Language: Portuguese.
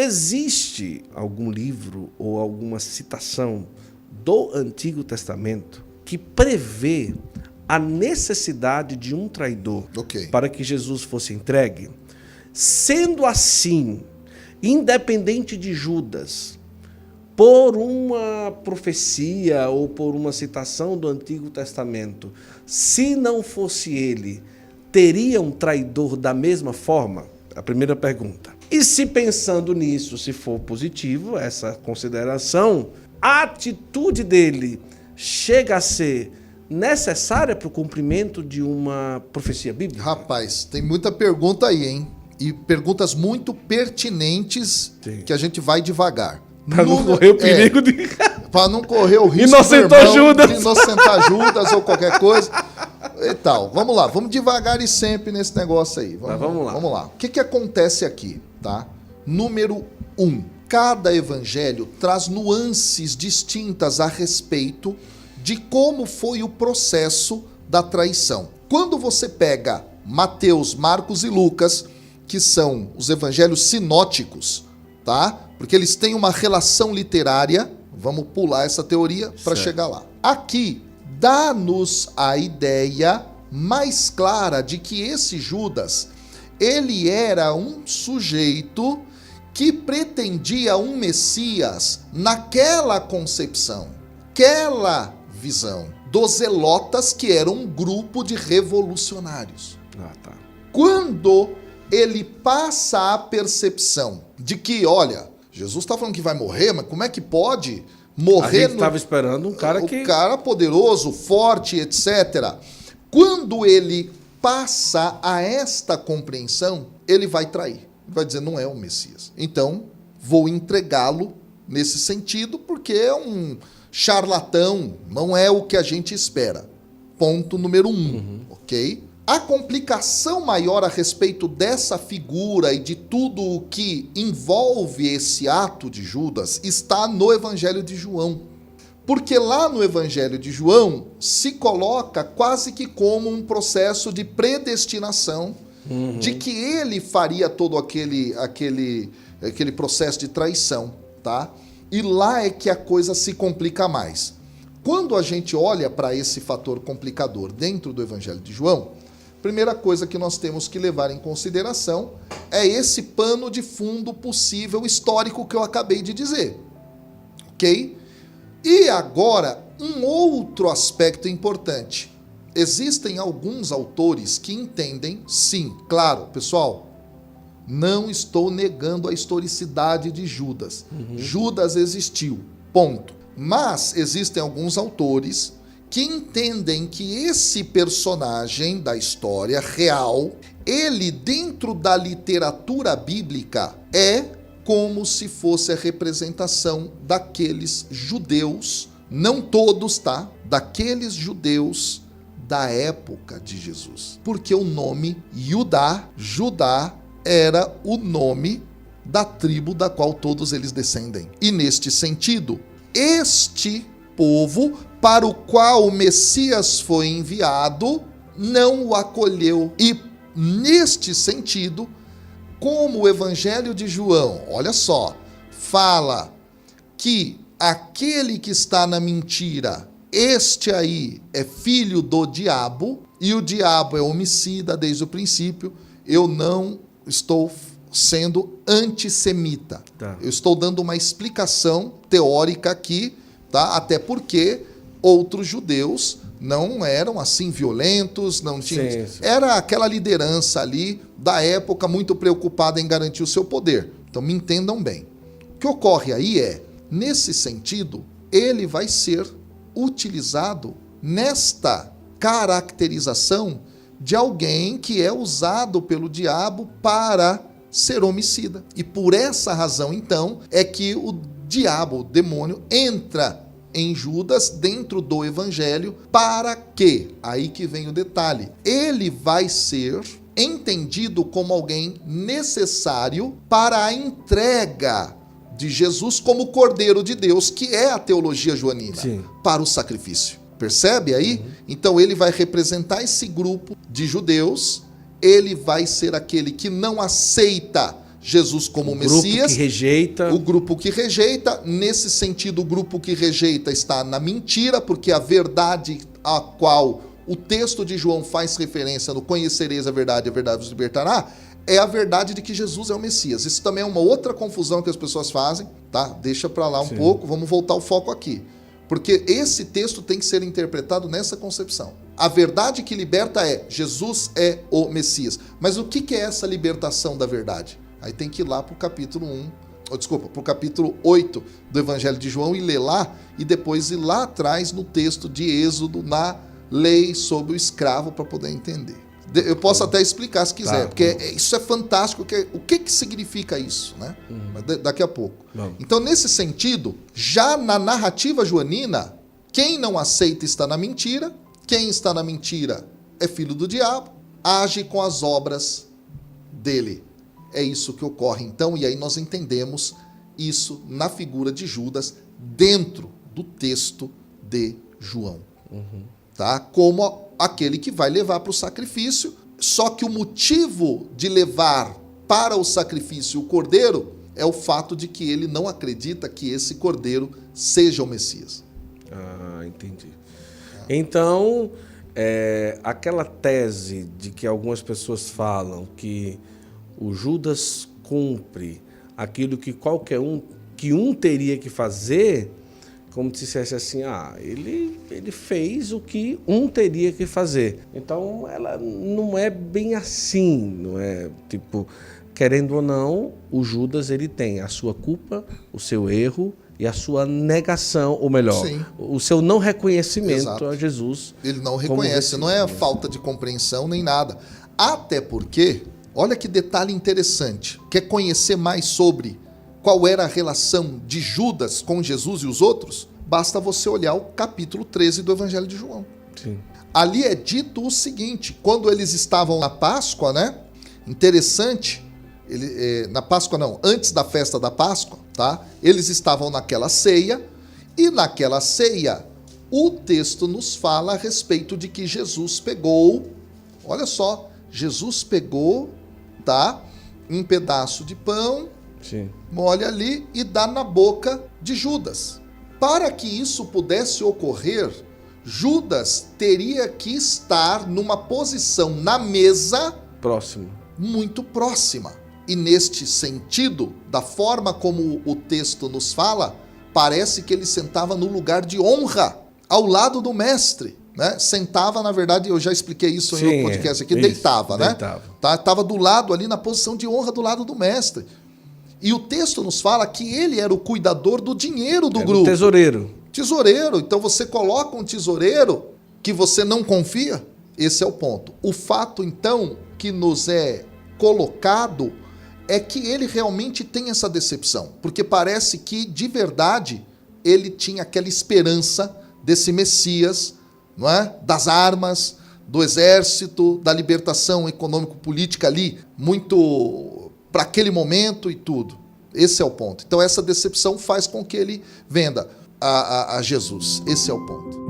Existe algum livro ou alguma citação do Antigo Testamento que prevê a necessidade de um traidor para que Jesus fosse entregue? Sendo assim, independente de Judas, por uma profecia ou por uma citação do Antigo Testamento, se não fosse ele, teria um traidor da mesma forma? A primeira pergunta. E se pensando nisso, se for positivo, essa consideração, a atitude dele chega a ser necessária para o cumprimento de uma profecia bíblica? Rapaz, tem muita pergunta aí, hein? E perguntas muito pertinentes. Sim. Que a gente vai devagar. Para não correr o perigo de... Para não correr o risco de inocentar Judas ou qualquer coisa e tal. Vamos lá, vamos devagar e sempre nesse negócio aí. Vamos lá. Vamos lá. O que acontece aqui, tá? Número 1. Cada evangelho traz nuances distintas a respeito de como foi o processo da traição. Quando você pega Mateus, Marcos e Lucas, que são os evangelhos sinóticos, tá? Porque eles têm uma relação literária. Vamos pular essa teoria para chegar lá. Aqui, dá-nos a ideia mais clara de que esse Judas, ele era um sujeito que pretendia um Messias naquela concepção, aquela visão dos zelotas, que eram um grupo de revolucionários. Tá. Quando ele passa a percepção de que, olha, Jesus está falando que vai morrer, mas como é que pode morrer? A gente estava esperando um cara que... Um cara poderoso, forte, etc. Quando ele passa a esta compreensão, ele vai trair. Vai dizer, não é o Messias. Então, vou entregá-lo nesse sentido, porque é um charlatão, não é o que a gente espera. Ponto número 1, ok? A complicação maior a respeito dessa figura e de tudo o que envolve esse ato de Judas está no Evangelho de João. Porque lá no Evangelho de João se coloca quase que como um processo de predestinação de que ele faria todo aquele processo de traição, tá? E lá é que a coisa se complica mais. Quando a gente olha para esse fator complicador dentro do Evangelho de João, primeira coisa que nós temos que levar em consideração é esse pano de fundo possível histórico que eu acabei de dizer, ok? E agora, um outro aspecto importante. Existem alguns autores que entendem, sim, claro, pessoal, não estou negando a historicidade de Judas. Judas existiu, ponto. Mas existem alguns autores que entendem que esse personagem da história real, ele dentro da literatura bíblica é como se fosse a representação daqueles judeus, não todos, tá? Daqueles judeus da época de Jesus. Porque o nome Judá, era o nome da tribo da qual todos eles descendem. E neste sentido, este povo para o qual o Messias foi enviado não o acolheu. E neste sentido, como o Evangelho de João, olha só, fala que aquele que está na mentira, este aí é filho do diabo, e o diabo é homicida desde o princípio, eu não estou sendo antissemita. Tá. Eu estou dando uma explicação teórica aqui, tá? Até porque outros judeus não eram assim violentos, não tinham... Sim. Era aquela liderança ali da época muito preocupada em garantir o seu poder. Então me entendam bem. O que ocorre aí é, nesse sentido, ele vai ser utilizado nesta caracterização de alguém que é usado pelo diabo para ser homicida. E por essa razão, então, é que o diabo, o demônio, entra em Judas dentro do evangelho para que, aí que vem o detalhe, ele vai ser entendido como alguém necessário para a entrega de Jesus como Cordeiro de Deus, que é a teologia joanina, sim, para o sacrifício. Percebe aí? Então ele vai representar esse grupo de judeus, ele vai ser aquele que não aceita Jesus como Messias. O grupo que rejeita. O grupo que rejeita. Nesse sentido, o grupo que rejeita está na mentira, porque a verdade a qual o texto de João faz referência no conhecereis a verdade vos libertará, é a verdade de que Jesus é o Messias. Isso também é uma outra confusão que as pessoas fazem, tá? Deixa para lá um pouco, vamos voltar o foco aqui. Porque esse texto tem que ser interpretado nessa concepção. A verdade que liberta é, Jesus é o Messias. Mas o que é essa libertação da verdade? Aí tem que ir lá para o capítulo 8 do Evangelho de João e ler lá, e depois ir lá atrás no texto de Êxodo, na lei sobre o escravo, para poder entender. Eu posso até explicar se quiser, porque isso é fantástico. O que significa isso, né? Daqui a pouco. Então, nesse sentido, já na narrativa joanina, quem não aceita está na mentira, quem está na mentira é filho do diabo, age com as obras dele. É isso que ocorre, então, e aí nós entendemos isso na figura de Judas dentro do texto de João. Tá? Como aquele que vai levar para o sacrifício, só que o motivo de levar para o sacrifício o cordeiro é o fato de que ele não acredita que esse cordeiro seja o Messias. Ah, entendi. Então, aquela tese de que algumas pessoas falam que o Judas cumpre aquilo que qualquer um teria que fazer, como se dissesse assim, ele fez o que um teria que fazer. Então, ela não é bem assim, não é? Tipo, querendo ou não, o Judas ele tem a sua culpa, o seu erro e a sua negação, ou melhor, o seu não reconhecimento a Jesus. Ele não reconhece, não é falta de compreensão nem nada. Até porque, olha que detalhe interessante, quer conhecer mais sobre qual era a relação de Judas com Jesus e os outros? Basta você olhar o capítulo 13 do Evangelho de João. Sim. Ali é dito o seguinte, quando eles estavam na Páscoa, né? Interessante, na Páscoa não, antes da festa da Páscoa, tá? Eles estavam naquela ceia, e naquela ceia o texto nos fala a respeito de que Jesus pegou, olha só, Jesus pegou, tá? Um pedaço de pão, molha ali e dá na boca de Judas. Para que isso pudesse ocorrer, Judas teria que estar numa posição na mesa muito próxima. E neste sentido, da forma como o texto nos fala, parece que ele sentava no lugar de honra, ao lado do mestre. Né? Sentava, na verdade, eu já expliquei isso em outro podcast aqui, deitava, né? Estava do lado ali, na posição de honra do lado do mestre. E o texto nos fala que ele era o cuidador do dinheiro do grupo. Tesoureiro. Então você coloca um tesoureiro que você não confia? Esse é o ponto. O fato, então, que nos é colocado é que ele realmente tem essa decepção. Porque parece que, de verdade, ele tinha aquela esperança desse Messias, não é? Das armas, do exército, da libertação econômico-política ali, muito para aquele momento e tudo. Esse é o ponto. Então essa decepção faz com que ele venda a Jesus. Esse é o ponto.